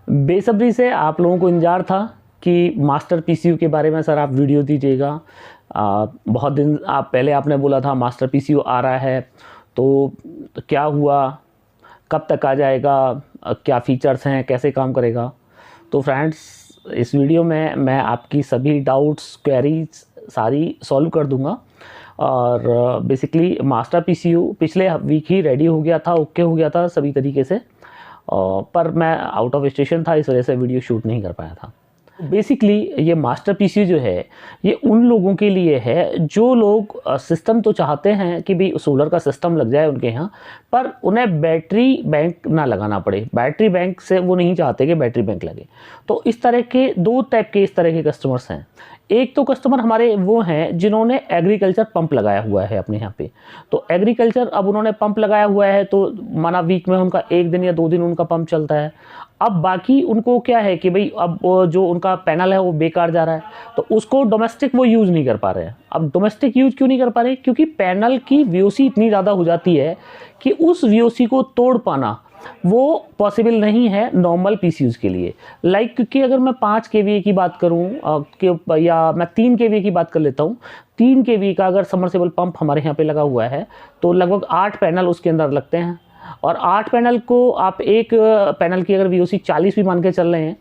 बेसब्री से आप लोगों को इंतजार था कि मास्टर पीसीयू के बारे में सर आप वीडियो दीजिएगा। बहुत दिन आप पहले आपने बोला था मास्टर पीसीयू आ रहा है, तो क्या हुआ, कब तक आ जाएगा, क्या फ़ीचर्स हैं, कैसे काम करेगा। तो फ्रेंड्स, इस वीडियो में मैं आपकी सभी डाउट्स, क्वेरीज सारी सॉल्व कर दूंगा। और बेसिकली मास्टर पीसीयू पिछले वीक ही रेडी हो गया था, ओके हो गया था सभी तरीके से, पर मैं आउट ऑफ स्टेशन था, इस वजह से वीडियो शूट नहीं कर पाया था। बेसिकली ये मास्टर पीसीयू जो है ये उन लोगों के लिए है जो लोग सिस्टम तो चाहते हैं कि भाई सोलर का सिस्टम लग जाए उनके यहाँ, पर उन्हें बैटरी बैंक ना लगाना पड़े। बैटरी बैंक से वो नहीं चाहते कि बैटरी बैंक लगे। तो इस तरह के दो टाइप के इस तरह के कस्टमर्स हैं। एक तो कस्टमर हमारे वो हैं जिन्होंने एग्रीकल्चर पंप लगाया हुआ है अपने यहाँ पे। तो एग्रीकल्चर अब उन्होंने पंप लगाया हुआ है, तो माना वीक में उनका 1 दिन या 2 दिन उनका पंप चलता है। अब बाकी उनको क्या है कि भाई अब जो उनका पैनल है वो बेकार जा रहा है, तो उसको डोमेस्टिक वो यूज़ नहीं कर पा रहे हैं। अब डोमेस्टिक यूज़ क्यों नहीं कर पा रहे? क्योंकि पैनल की वीओसी इतनी ज़्यादा हो जाती है कि उस वीओसी को तोड़ पाना वो पॉसिबल नहीं है नॉर्मल पीसीयूज़ के लिए। क्योंकि अगर मैं 5 केवीए की बात करूं या मैं 3 केवीए की बात कर लेता हूं, 3 केवीए का अगर समरसेबल पंप हमारे यहाँ पे लगा हुआ है तो लगभग 8 पैनल उसके अंदर लगते हैं। और 8 पैनल को आप एक पैनल की अगर वीओसी 40 भी मान के चल रहे हैं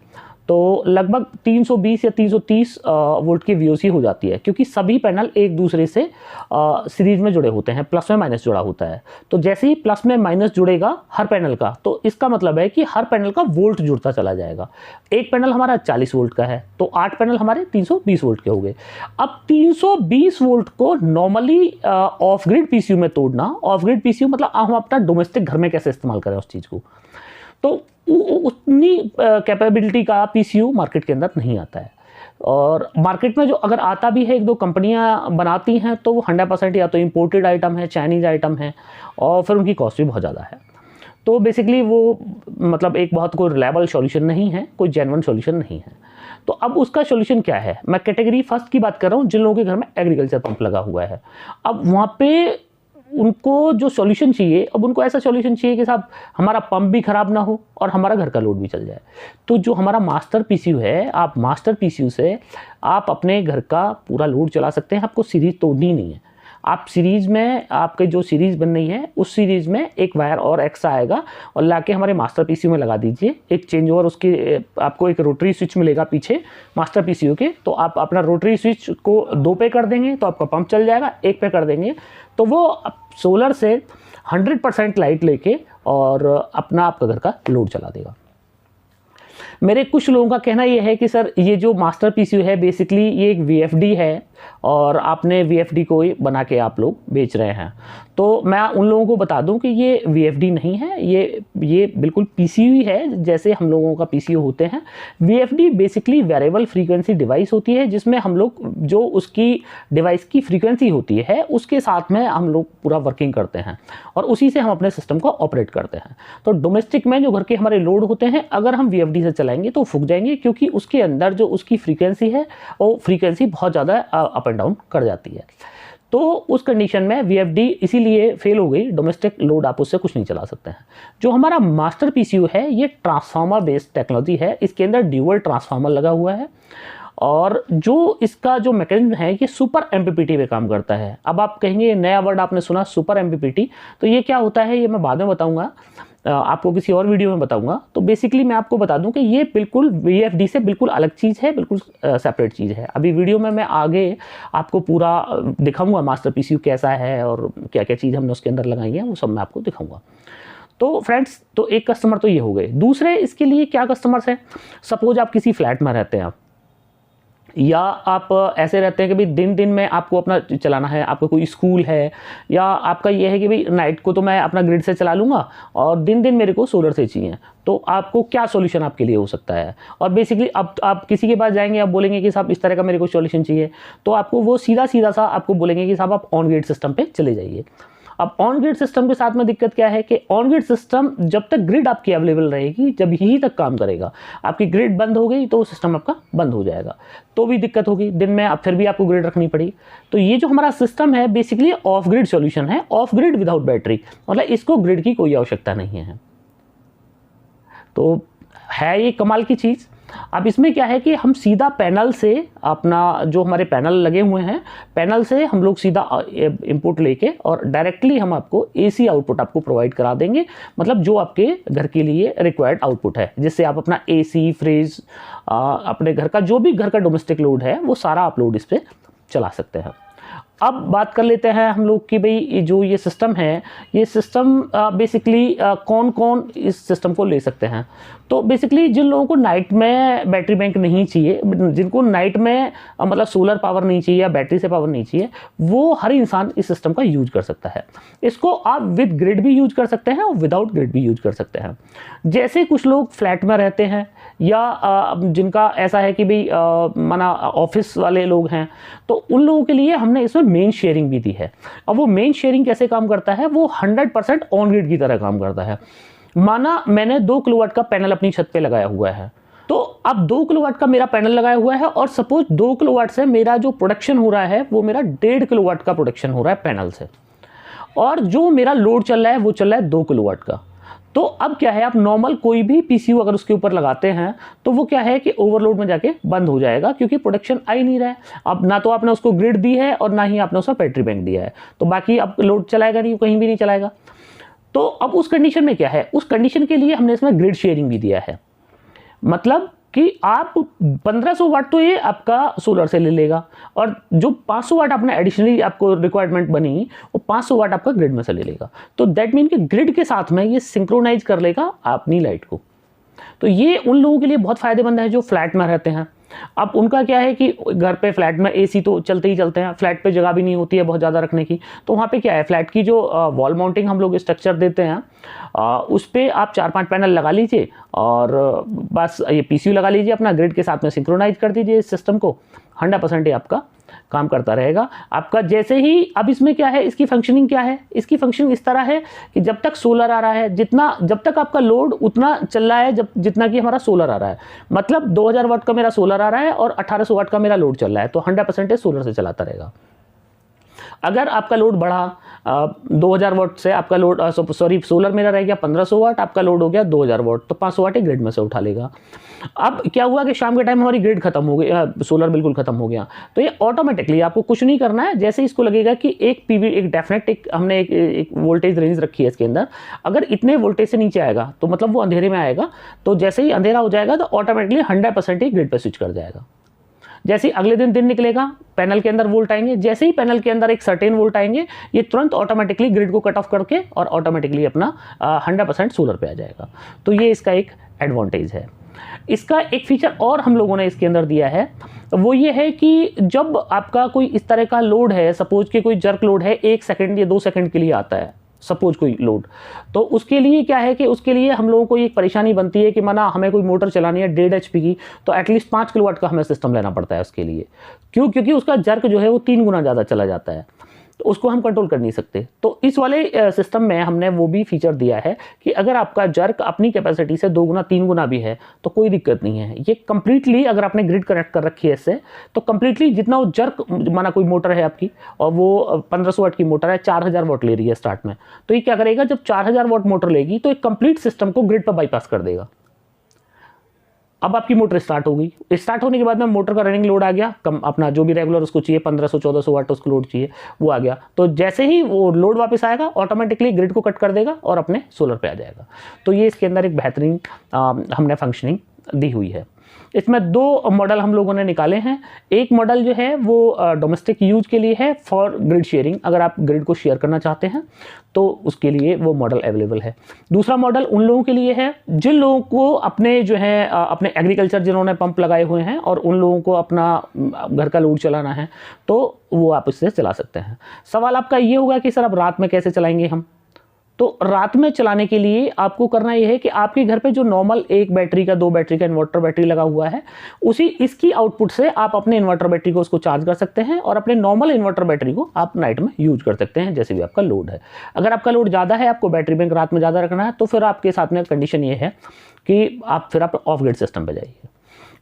तो लगभग 320 या 330 वोल्ट की वीओसी हो जाती है, क्योंकि सभी पैनल एक दूसरे से सीरीज में जुड़े होते हैं, प्लस में माइनस जुड़ा होता है। तो जैसे ही प्लस में माइनस जुड़ेगा हर पैनल का, तो इसका मतलब है कि हर पैनल का वोल्ट जुड़ता चला जाएगा। एक पैनल हमारा 40 वोल्ट का है तो 8 पैनल हमारे 320 वोल्ट के हो गए। अब 320 वोल्ट को नॉर्मली ऑफ ग्रिड पीसीयू में तोड़ना, ऑफ ग्रिड पीसीयू मतलब हम अपना डोमेस्टिक घर में कैसे इस्तेमाल करें उस चीज़ को, तो उतनी कैपेबिलिटी का पीसीयू मार्केट के अंदर नहीं आता है। और मार्केट में जो अगर आता भी है, 1-2 कंपनियां बनाती हैं, तो वो 100% या तो इम्पोर्टेड आइटम है, चाइनीज़ आइटम है, और फिर उनकी कॉस्ट भी बहुत ज़्यादा है। तो बेसिकली वो मतलब एक बहुत कोई रिलायबल सॉल्यूशन नहीं है, कोई जेन्युइन सॉल्यूशन नहीं है। तो अब उसका सॉल्यूशन क्या है? मैं कैटेगरी फर्स्ट की बात कर रहा हूँ, जिन लोगों के घर में एग्रीकल्चर पंप लगा हुआ है। अब वहाँ पे उनको जो सॉल्यूशन चाहिए, अब उनको ऐसा सॉल्यूशन चाहिए कि साहब हमारा पंप भी ख़राब ना हो और हमारा घर का लोड भी चल जाए। तो जो हमारा मास्टर पीसीयू है, आप मास्टर पीसीयू से आप अपने घर का पूरा लोड चला सकते हैं। आपको सीरीज़ तोड़नी नहीं है। आप सीरीज़ में, आपके जो सीरीज़ बन रही है उस सीरीज़ में एक वायर और एक्स्ट्रा आएगा और लाके हमारे मास्टर पीसीयू में लगा दीजिए। एक चेंज ओवर उसकी आपको एक रोटरी स्विच मिलेगा पीछे मास्टर पीसीयू के, तो आप अपना रोटरी स्विच को 2 पे कर देंगे तो आपका पंप चल जाएगा, 1 पे कर देंगे तो वो सोलर से 100% लाइट लेके और अपना आपका घर का लोड चला देगा। मेरे कुछ लोगों का कहना यह है कि सर ये जो मास्टर पीसीयू है बेसिकली ये एक वीएफडी है और आपने वीएफडी को बना के आप लोग बेच रहे हैं। तो मैं उन लोगों को बता दूं कि ये वीएफडी नहीं है, ये बिल्कुल पीसीयू ही है जैसे हम लोगों का पीसीयू होते हैं। VFD basically variable frequency device होती है, जिसमें हम लोग जो उसकी डिवाइस की फ्रीक्वेंसी होती है उसके साथ में हम लोग पूरा वर्किंग करते हैं और उसी से हम अपने सिस्टम को ऑपरेट करते हैं। तो डोमेस्टिक में जो घर के हमारे लोड होते हैं अगर हम वीएफडी से चलाएंगे तो फूक जाएंगे, क्योंकि उसके अंदर जो उसकी फ्रीक्वेंसी है वो फ्रीक्वेंसी बहुत ज़्यादा अप एंड डाउन कर जाती है। तो उस कंडीशन में वीएफडी इसीलिए फेल हो गई। डोमेस्टिक लोड आप उससे कुछ नहीं चला सकते हैं। जो हमारा मास्टर पीसीयू है ये ट्रांसफार्मर बेस्ड टेक्नोलॉजी है। इसके अंदर ड्यूअल ट्रांसफार्मर लगा हुआ है और जो इसका जो मैकेनिज्म है ये सुपर एमपीपीटी पे काम करता है। अब आप कहेंगे नया वर्ड आपने सुना सुपर एमपीपीटी, तो ये क्या होता है ये मैं बाद में बताऊंगा, आपको किसी और वीडियो में बताऊंगा। तो बेसिकली मैं आपको बता दूं कि ये बिल्कुल वीएफडी से बिल्कुल अलग चीज़ है, बिल्कुल सेपरेट चीज़ है। अभी वीडियो में मैं आगे आपको पूरा दिखाऊंगा मास्टर पीसीयू कैसा है और क्या क्या चीज़ हमने उसके अंदर लगाई है, वो सब मैं आपको दिखाऊंगा। तो फ्रेंड्स, तो एक कस्टमर तो ये हो गए। दूसरे इसके लिए क्या कस्टमर्स हैं? सपोज आप किसी फ्लैट में रहते हैं या आप ऐसे रहते हैं कि भाई दिन दिन में आपको अपना चलाना है, आपका कोई स्कूल है, या आपका ये है कि भाई नाइट को तो मैं अपना ग्रिड से चला लूँगा और दिन दिन मेरे को सोलर से चाहिए। तो आपको क्या सॉल्यूशन आपके लिए हो सकता है? और बेसिकली अब आप किसी के पास जाएंगे, आप बोलेंगे कि साहब इस तरह का मेरे को सॉल्यूशन चाहिए, तो आपको वो सीधा सीधा सा आपको बोलेंगे कि साहब आप ऑन ग्रिड सिस्टम पे चले जाइए। अब ऑन ग्रिड सिस्टम के साथ में दिक्कत क्या है कि ऑन ग्रिड सिस्टम जब तक ग्रिड आपकी अवेलेबल रहेगी जब यही तक काम करेगा। आपकी ग्रिड बंद हो गई तो सिस्टम आपका बंद हो जाएगा, तो भी दिक्कत होगी। दिन में अब फिर भी आपको ग्रिड रखनी पड़ी। तो ये जो हमारा सिस्टम है बेसिकली ऑफ ग्रिड सॉल्यूशन है, ऑफ ग्रिड विदाउट बैटरी, मतलब इसको ग्रिड की कोई आवश्यकता नहीं है। तो है ये कमाल की चीज़। अब इसमें क्या है कि हम सीधा पैनल से अपना जो हमारे पैनल लगे हुए हैं, पैनल से हम लोग सीधा इनपुट लेके और डायरेक्टली हम आपको एसी आउटपुट आपको प्रोवाइड करा देंगे। मतलब जो आपके घर के लिए रिक्वायर्ड आउटपुट है, जिससे आप अपना एसी, फ्रिज, अपने घर का जो भी घर का डोमेस्टिक लोड है वो सारा आप लोड इस पर चला सकते हैं। अब बात कर लेते हैं हम लोग कि भाई जो ये सिस्टम है, ये सिस्टम बेसिकली कौन कौन इस सिस्टम को ले सकते हैं। तो बेसिकली जिन लोगों को नाइट में बैटरी बैंक नहीं चाहिए, जिनको नाइट में मतलब सोलर पावर नहीं चाहिए या बैटरी से पावर नहीं चाहिए, वो हर इंसान इस सिस्टम का यूज कर सकता है। इसको आप विद ग्रिड भी यूज कर सकते हैं और विदाउट ग्रिड भी यूज कर सकते हैं। जैसे कुछ लोग फ्लैट में रहते हैं या जिनका ऐसा है कि भाई माना ऑफिस वाले लोग हैं, तो उन लोगों के लिए हमने इसमें मेन शेयरिंग भी दी है। अब वो मेन शेयरिंग कैसे काम करता है, वो 100% ऑन ग्रिड की तरह काम करता है। माना मैंने 2 किलोवाट का पैनल अपनी छत पे लगाया हुआ है, तो अब 2 किलोवाट का मेरा पैनल लगाया हुआ है और सपोज 2 किलोवाट से मेरा जो प्रोडक्शन हो रहा है वो मेरा 1.5 किलोवाट का प्रोडक्शन हो रहा है पैनल से, और जो मेरा लोड चल रहा है वो चल रहा है 2 किलोवाट का। तो अब क्या है, आप नॉर्मल कोई भी पीसीयू अगर उसके ऊपर लगाते हैं तो वो क्या है कि ओवरलोड में जाके बंद हो जाएगा, क्योंकि प्रोडक्शन आ ही नहीं रहा है। अब ना तो आपने उसको ग्रिड दी है और ना ही आपने उसका बैटरी बैंक दिया है, तो बाकी अब लोड चलाएगा नहीं, कहीं भी नहीं चलाएगा। तो अब उस कंडीशन में क्या है, उस कंडीशन के लिए हमने इसमें ग्रिड शेयरिंग भी दिया है। मतलब कि आप 1500 वाट तो ये आपका सोलर से ले लेगा, और जो 500 वाट आपने एडिशनली आपको रिक्वायरमेंट बनी वो 500 वाट आपका ग्रिड में से ले लेगा। तो दैट मीन कि ग्रिड के साथ में ये सिंक्रोनाइज कर लेगा अपनी लाइट को। तो ये उन लोगों के लिए बहुत फायदेमंद है जो फ्लैट में रहते हैं। अब उनका क्या है कि घर पे फ्लैट में एसी तो चलते ही चलते हैं, फ्लैट पे जगह भी नहीं होती है बहुत ज़्यादा रखने की, तो वहाँ पे क्या है, फ्लैट की जो वॉल माउंटिंग हम लोग स्ट्रक्चर देते हैं उस पर आप 4-5 पैनल लगा लीजिए और बस ये पीसीयू लगा लीजिए, अपना ग्रिड के साथ में सिंक्रोनाइज कर दीजिए इस सिस्टम को। 100% ये आपका काम करता रहेगा आपका। जैसे ही अब इसमें क्या है, इसकी फंक्शनिंग क्या है, इसकी फंक्शनिंग इस तरह है कि जब तक सोलर आ रहा है, जब तक आपका लोड उतना चल रहा है जितना कि हमारा सोलर आ रहा है, मतलब 2000 वाट का मेरा सोलर आ रहा है और 1800 वाट का मेरा लोड चल रहा है, तो 100% सोलर से चलाता रहेगा। अगर आपका लोड बढ़ा 2000 वाट से, आपका लोड सोलर मेरा रह गया 1500 वाट, आपका लोड हो गया 2000 वाट, तो 500 वाट ही ग्रिड में से उठा लेगा। अब क्या हुआ कि शाम के टाइम हमारी ग्रिड खत्म हो गई, सोलर बिल्कुल खत्म हो गया, तो ये ऑटोमेटिकली आपको कुछ नहीं करना है। जैसे इसको लगेगा कि एक पीवी एक डेफिनेट हमने एक वोल्टेज रेंज रखी है इसके अंदर, अगर इतने वोल्टेज से नीचे आएगा तो मतलब वो अंधेरे में आएगा, तो जैसे ही अंधेरा हो जाएगा तो ऑटोमेटिकली 100% ही ग्रिड पर स्विच कर जाएगा। जैसे ही अगले दिन निकलेगा, पैनल के अंदर वोल्ट आएंगे, जैसे ही पैनल के अंदर एक सर्टेन वोल्ट आएंगे, ये तुरंत ऑटोमेटिकली ग्रिड को कट ऑफ करके और ऑटोमेटिकली अपना 100% सोलर पे आ जाएगा। तो ये इसका एक एडवांटेज है। इसका एक फीचर और हम लोगों ने इसके अंदर दिया है, वो ये है कि जब आपका कोई इस तरह का लोड है, सपोज कि कोई जर्क लोड है 1 सेकंड या 2 सेकंड के लिए आता है, सपोज कोई लोड, तो उसके लिए क्या है कि उसके लिए हम लोगों को एक परेशानी बनती है कि माना हमें कोई मोटर चलानी है 1.5 HP की, तो एटलीस्ट 5 किलोवाट का हमें सिस्टम लेना पड़ता है उसके लिए। क्यों? क्योंकि उसका जर्क जो है वो 3 गुना ज़्यादा चला जाता है, तो उसको हम कंट्रोल कर नहीं सकते। तो इस वाले सिस्टम में हमने वो भी फीचर दिया है कि अगर आपका जर्क अपनी कैपेसिटी से 2 गुना 3 गुना भी है तो कोई दिक्कत नहीं है। ये कंप्लीटली अगर आपने ग्रिड कनेक्ट कर रखी है इससे, तो कंप्लीटली जितना वो जर्क, माना कोई मोटर है आपकी और वो 1500 वाट की मोटर है, 4000 वाट ले रही है स्टार्ट में, तो ये क्या करेगा, जब 4000 वाट मोटर लेगी तो एक कंप्लीट सिस्टम को ग्रिड पर बाईपास कर देगा। अब आपकी मोटर स्टार्ट हो गई, स्टार्ट होने के बाद में मोटर का रनिंग लोड आ गया, कम अपना जो भी रेगुलर उसको चाहिए 1500-1400 वाट उसको लोड चाहिए वो आ गया, तो जैसे ही वो लोड वापस आएगा ऑटोमेटिकली ग्रिड को कट कर देगा और अपने सोलर पे आ जाएगा। तो ये इसके अंदर एक बेहतरीन हमने फंक्शनिंग दी हुई है। इसमें 2 मॉडल हम लोगों ने निकाले हैं। एक मॉडल जो है वो डोमेस्टिक यूज के लिए है फॉर ग्रिड शेयरिंग, अगर आप ग्रिड को शेयर करना चाहते हैं तो उसके लिए वो मॉडल अवेलेबल है। दूसरा मॉडल उन लोगों के लिए है जिन लोगों को अपने जो है अपने एग्रीकल्चर, जिन्होंने पंप लगाए हुए हैं और उन लोगों को अपना घर का लोड चलाना है, तो वो आप इससे चला सकते हैं। सवाल आपका ये होगा कि सर अब रात में कैसे चलाएंगे हम? तो रात में चलाने के लिए आपको करना यह है कि आपके घर पे जो नॉर्मल 1 बैटरी का 2 बैटरी का इन्वर्टर बैटरी लगा हुआ है, इसकी आउटपुट से आप अपने इन्वर्टर बैटरी को उसको चार्ज कर सकते हैं और अपने नॉर्मल इन्वर्टर बैटरी को आप नाइट में यूज कर सकते हैं जैसे भी आपका लोड है। अगर आपका लोड ज़्यादा है, आपको बैटरी बैंक रात में ज़्यादा रखना है, तो फिर आपके साथ में कंडीशन ये है कि आप ऑफ ग्रिड सिस्टम पर जाइए।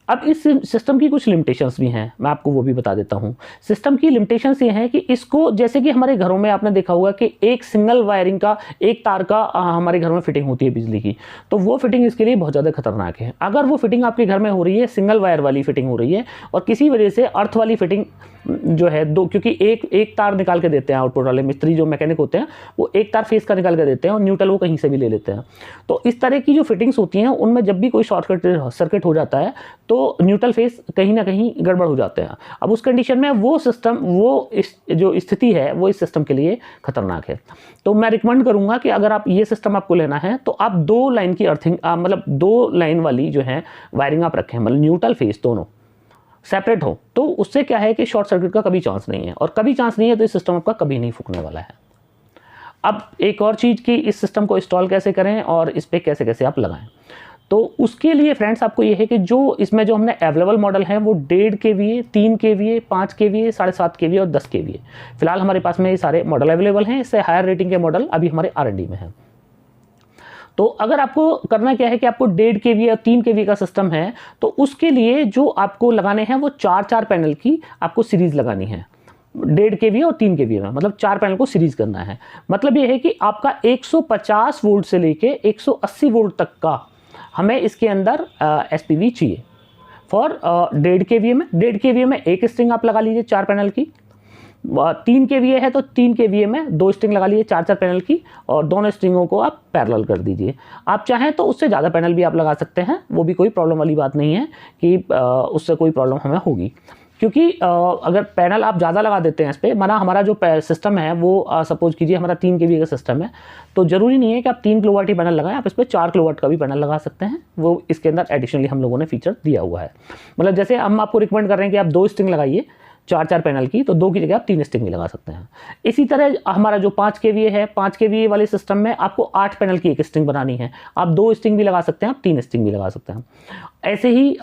अब इस सिस्टम की कुछ लिमिटेशंस भी हैं, मैं आपको वो भी बता देता हूँ। सिस्टम की लिमिटेशंस ये हैं कि इसको, जैसे कि हमारे घरों में आपने देखा होगा कि एक सिंगल वायरिंग का, एक तार का हमारे घर में फिटिंग होती है बिजली की, तो वो फिटिंग इसके लिए बहुत ज़्यादा खतरनाक है। अगर वो फिटिंग आपके घर में हो रही है, सिंगल वायर वाली फिटिंग हो रही है और किसी वजह से अर्थ वाली फिटिंग जो है दो, क्योंकि एक तार निकाल के देते हैं आउटपुट वाले मिस्त्री जो मैकेनिक होते हैं, वो एक तार फेस का निकाल के देते हैं और न्यूट्रल वो कहीं से भी ले लेते हैं। तो इस तरह की जो फिटिंग्स होती हैं उनमें जब भी कोई शॉर्ट सर्किट हो जाता है तो न्यूट्रल फेस कहीं ना कहीं गड़बड़ हो जाते हैं। अब उस कंडीशन में वो सिस्टम, वो जो स्थिति है वो इस सिस्टम के लिए खतरनाक है। तो मैं रिकमेंड करूंगा कि अगर आप ये सिस्टम आपको लेना है तो आप 2 लाइन की अर्थिंग, मतलब 2 लाइन वाली जो है वायरिंग आप रखें, मतलब न्यूट्रल फेस दोनों सेपरेट हो, तो उससे क्या है कि शॉर्ट सर्किट का कभी चांस नहीं है, और कभी चांस नहीं है तो इस सिस्टम आपका कभी नहीं फूकने वाला है। अब एक और चीज़ कि इस सिस्टम को इंस्टॉल कैसे करें और इस पर कैसे कैसे आप लगाएं, तो उसके लिए फ्रेंड्स आपको ये है कि जो इसमें जो हमने अवेलेबल मॉडल हैं वो 1.5 kVA, 3 kVA, 5 kVA, 7.5 kVA और 10 kVA, फिलहाल हमारे पास में ये सारे मॉडल अवेलेबल हैं। इससे हायर रेटिंग के मॉडल अभी हमारे R&D में हैं। तो अगर आपको करना क्या है कि आपको 1.5 kVA और 3 kVA का सिस्टम है, तो उसके लिए जो आपको लगाने हैं वो 4 पैनल की आपको सीरीज लगानी है। 1.5 kVA और 3 kVA में, मतलब 4 पैनल को सीरीज करना है। मतलब ये है कि आपका 150 वोल्ट से लेके 180 वोल्ट तक का हमें इसके अंदर SPV चाहिए फॉर 1.5 kVA में। 1.5 kVA में एक स्ट्रिंग आप लगा लीजिए 4 पैनल की, 3 kVA है तो 3 kVA में 2 स्ट्रिंग लगा लीजिए 4 पैनल की, और दोनों स्ट्रिंगों को आप पैरेलल कर दीजिए। आप चाहें तो उससे ज़्यादा पैनल भी आप लगा सकते हैं, वो भी कोई प्रॉब्लम वाली बात नहीं है कि उससे कोई प्रॉब्लम हमें होगी, क्योंकि अगर पैनल आप ज़्यादा लगा देते हैं इस पर, माना हमारा जो सिस्टम है वो सपोज कीजिए हमारा 3 kVA का सिस्टम है, तो ज़रूरी नहीं है कि आप 3 किलोवाट ही पैनल लगाएं, आप इस पर 4 किलोवाट का भी पैनल लगा सकते हैं। वो इसके अंदर एडिशनली हम लोगों ने फीचर दिया हुआ है। मतलब जैसे हम आपको रिकमेंड कर रहे हैं कि आप 2 स्ट्रिंग लगाइए 4 पैनल की, तो 2 की जगह आप 3 स्ट्रिंग भी लगा सकते हैं। इसी तरह हमारा जो 5 kVA है, 5 kVA वाले सिस्टम में आपको 8 पैनल की एक स्ट्रिंग बनानी है, आप 2 स्ट्रिंग भी लगा सकते हैं, आप 3 स्ट्रिंग भी लगा सकते हैं। ऐसे ही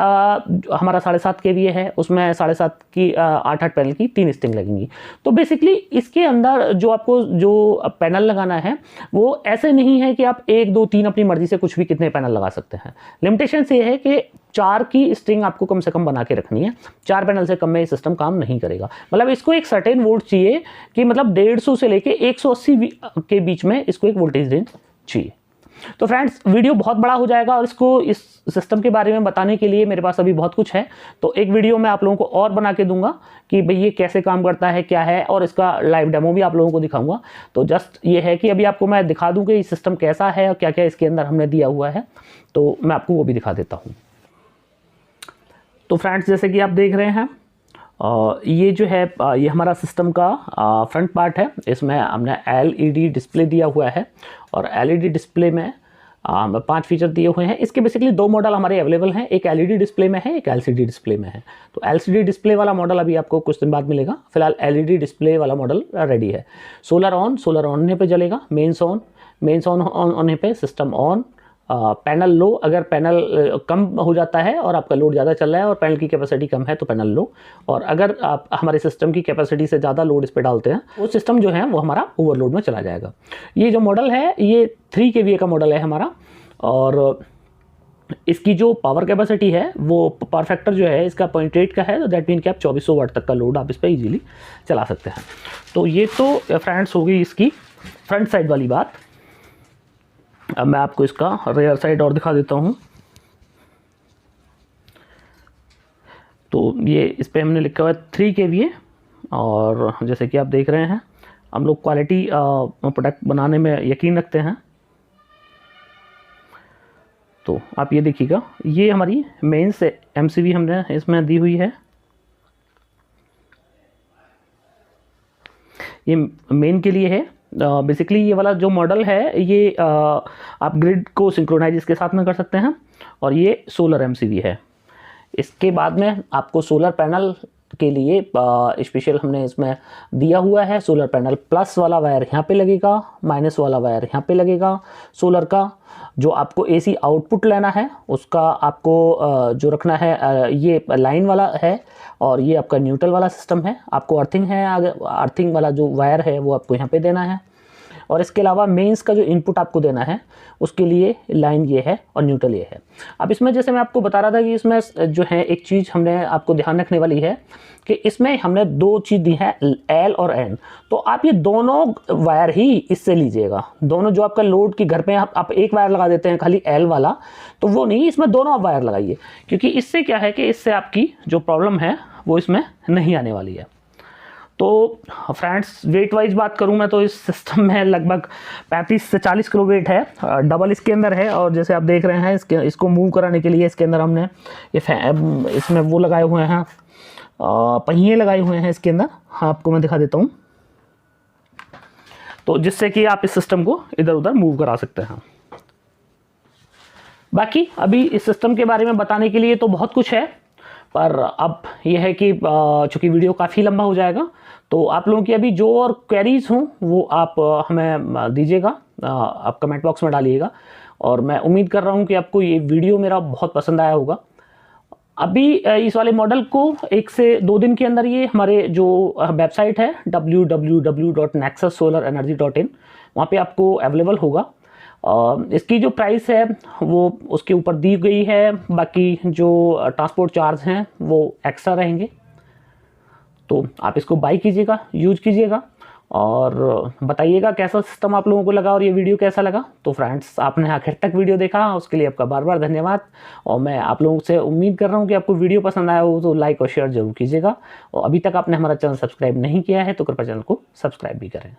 हमारा 7.5 kVA है, उसमें 7.5 की 8 पैनल की 3 स्ट्रिंग लगेंगी। तो बेसिकली इसके अंदर जो आपको जो पैनल लगाना है वो ऐसे नहीं है कि आप 1, 2, 3 अपनी मर्जी से कुछ भी कितने पैनल लगा सकते हैं। लिमिटेशन ये है कि 4 की स्ट्रिंग आपको कम से कम बना के रखनी है, 4 पैनल से कम में ये सिस्टम काम नहीं करेगा। मतलब इसको एक सर्टेन वोल्ट चाहिए कि मतलब 150 से लेके 180 के बीच में इसको एक वोल्टेज रेंज चाहिए। तो फ्रेंड्स वीडियो बहुत बड़ा हो जाएगा और इसको, इस सिस्टम के बारे में बताने के लिए मेरे पास अभी बहुत कुछ है, तो एक वीडियो मैं आप लोगों को और बना के दूंगा कि भाई ये कैसे काम करता है, क्या है, और इसका लाइव डेमो भी आप लोगों को दिखाऊंगा। तो जस्ट ये है कि अभी आपको मैं दिखा दूं कि ये सिस्टम कैसा है और क्या क्या इसके अंदर हमने दिया हुआ है, तो मैं आपको वो भी दिखा देता हूँ। तो फ्रेंड्स जैसे कि आप देख रहे हैं ये जो है ये हमारा सिस्टम का फ्रंट पार्ट है। इसमें हमने LED डिस्प्ले दिया हुआ है और LED डिस्प्ले में 5 फीचर दिए हुए हैं। इसके बेसिकली 2 मॉडल हमारे अवेलेबल हैं, एक LED डिस्प्ले में है, एक LCD डिस्प्ले में है। तो LCD डिस्प्ले वाला मॉडल अभी आपको कुछ दिन बाद मिलेगा, फिलहाल LED डिस्प्ले वाला मॉडल रेडी है। सोलर ऑन होने पे जलेगा, मेंस ऑन होने पे सिस्टम ऑन। पैनल लो, अगर पैनल कम हो जाता है और आपका लोड ज़्यादा चल रहा है और पैनल की कैपेसिटी कम है तो पैनल लो, और अगर आप हमारे सिस्टम की कैपेसिटी से ज़्यादा लोड इस पर डालते हैं वो सिस्टम जो है वो हमारा ओवरलोड में चला जाएगा। ये जो मॉडल है ये 3 kVA का मॉडल है हमारा, और इसकी जो पावर कैपेसिटी है वो पावर फैक्टर जो है इसका 0.8 का है, तो दैट मीन कि आप 2400 वाट तक का लोड आप इस पर ईजिली चला सकते हैं। तो ये तो फ्रेंड्स हो गई इसकी फ्रंट साइड वाली बात। अब मैं आपको इसका रेयर साइड और दिखा देता हूँ। तो ये इस पे हमने लिखा हुआ है 3 kVA, और जैसे कि आप देख रहे हैं हम लोग क्वालिटी प्रोडक्ट बनाने में यकीन रखते हैं। तो आप ये देखिएगा, ये हमारी मेन से MCV हमने इसमें दी हुई है। ये मेन के लिए है। बेसिकली ये वाला जो मॉडल है ये आप ग्रिड को सिंक्रोनाइज इसके साथ में कर सकते हैं, और ये सोलर MCV है। इसके बाद में आपको सोलर पैनल के लिए स्पेशल हमने इसमें दिया हुआ है। सोलर पैनल प्लस वाला वायर यहाँ पे लगेगा, माइनस वाला वायर यहाँ पे लगेगा सोलर का। जो आपको AC आउटपुट लेना है उसका आपको जो रखना है ये लाइन वाला है, और ये आपका न्यूट्रल वाला सिस्टम है। आपको अर्थिंग है, अर्थिंग वाला जो वायर है वो आपको यहाँ पे देना है। और इसके अलावा मेंस का जो इनपुट आपको देना है उसके लिए लाइन ये है और न्यूट्रल ये है। अब इसमें जैसे मैं आपको बता रहा था कि इसमें जो है एक चीज़ हमने आपको ध्यान रखने वाली है कि इसमें हमने दो चीज़ दी है, एल और एन। तो आप ये दोनों वायर ही इससे लीजिएगा, दोनों जो आपका लोड की घर पे आप एक वायर लगा देते हैं खाली एल वाला, तो वो नहीं, इसमें दोनों आप वायर लगाइए, क्योंकि इससे क्या है कि इससे आपकी जो प्रॉब्लम है वो इसमें नहीं आने वाली है। तो फ्रेंड्स, वेट वाइज बात करूं मैं तो इस सिस्टम में लगभग 35 से 40 किलो वेट है, डबल इसके अंदर है। और जैसे आप देख रहे हैं इसको मूव कराने के लिए इसके अंदर हमने इसमें वो लगाए हुए हैं, पहिए लगाए हुए हैं इसके अंदर। हाँ, आपको मैं दिखा देता हूँ, तो जिससे कि आप इस सिस्टम को इधर उधर मूव करा सकते हैं। बाकी अभी इस सिस्टम के बारे में बताने के लिए तो बहुत कुछ है, पर अब यह है कि चूँकि वीडियो काफ़ी लंबा हो जाएगा, तो आप लोगों की अभी जो और क्वेरीज हों वो आप हमें दीजिएगा, आप कमेंट बॉक्स में डालिएगा। और मैं उम्मीद कर रहा हूँ कि आपको ये वीडियो मेरा बहुत पसंद आया होगा। अभी इस वाले मॉडल को 1 से 2 दिन के अंदर ये हमारे जो वेबसाइट है www.nexussolarenergy.in, वहाँ पे आपको अवेलेबल होगा। इसकी जो प्राइस है वो उसके ऊपर दी गई है, बाकी जो ट्रांसपोर्ट चार्ज हैं वो एक्स्ट्रा रहेंगे। तो आप इसको बाई कीजिएगा, यूज कीजिएगा और बताइएगा कैसा सिस्टम आप लोगों को लगा और ये वीडियो कैसा लगा। तो फ्रेंड्स, आपने आखिर तक वीडियो देखा, उसके लिए आपका बार बार धन्यवाद। और मैं आप लोगों से उम्मीद कर रहा हूँ कि आपको वीडियो पसंद आया हो तो लाइक और शेयर जरूर कीजिएगा। और अभी तक आपने हमारा चैनल सब्सक्राइब नहीं किया है तो कृपया चैनल को सब्सक्राइब भी करें।